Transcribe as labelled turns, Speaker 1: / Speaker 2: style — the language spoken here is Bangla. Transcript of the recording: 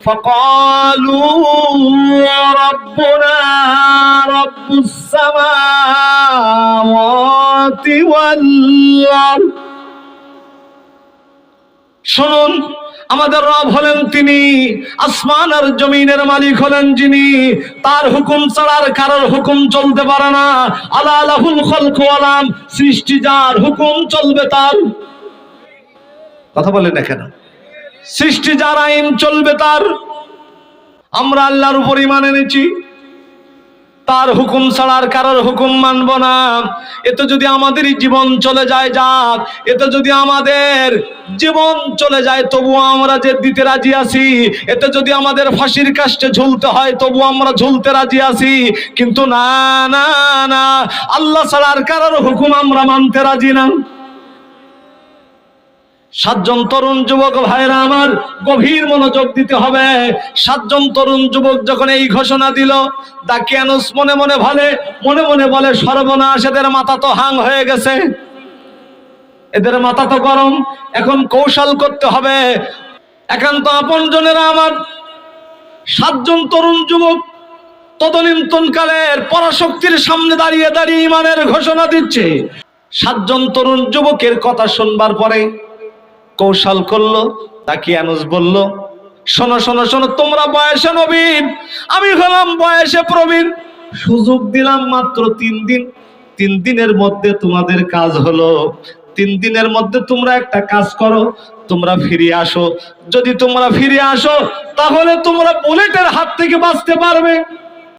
Speaker 1: فقالوا ربنا رب السماوات والأرض। শুনুন, আমাদের রব হলেন তিনি, আসমান আর জমিনের মালিক হলেন যিনি, তার হুকুম ছাড়া কারোর হুকুম চলতে পারে না। আলা লাহুল খালকু ওয়াল আমর, সৃষ্টি যার, হুকুম চলবে তার। কথা বলেন না কেন? সৃষ্টি যার, আইন চলবে তার। আমরা আল্লাহর উপর ঈমান এনেছি, তার হুকুম ছাড়া কারোর হুকুম মানব না। এতে যদি আমাদেরই জীবন চলে যায় যাক, এতে যদি আমাদের জীবন চলে যায় তবুও আমরা যে দিতে রাজি আছি, এতে যদি আমাদের ফাঁসির কাস্টে ঝুলতে হয় তবুও আমরা ঝুলতে রাজি আছি। কিন্তু না না না, আল্লাহ ছাড়া কারোর হুকুম আমরা মানতে রাজি না। সাতজন তরুণ যুবক ভাইরা আমার, গভীর মনোযোগ দিতে হবে। সাতজন তরুণ যুবক যখন এই ঘোষণা দিল, দাকিয়ানুস মনে মনে বলে সর্বনাশ, এদের মাথা তো হাং হয়ে গেছে, এদের মাথা তো গরম, এখন কৌশল করতে হবে। একান্ত আপনজনেরা আমার, সাতজন তরুণ যুবক তদনীন্তনকালের পরাশক্তির সামনে দাঁড়িয়ে দাঁড়িয়ে ঈমানের ঘোষণা দিচ্ছে। সাতজন তরুণ যুবকের কথা শুনবার পরে কৌশল করলো। দাকিয়ানুস বলল, শোনো শোনো শোনো, তোমরা বয়সে নবীন, আমি হলাম বয়সে প্রবীণ, সুযোগ দিলাম মাত্র 3 দিন। 3 দিনের মধ্যে তোমাদের কাজ হলো, 3 দিনের মধ্যে তোমরা একটা কাজ করো, তোমরা ফিরে আসো। যদি তোমরা ফিরে আসো তাহলে তোমরা বুলেটের হাত থেকে বাঁচতে পারবে।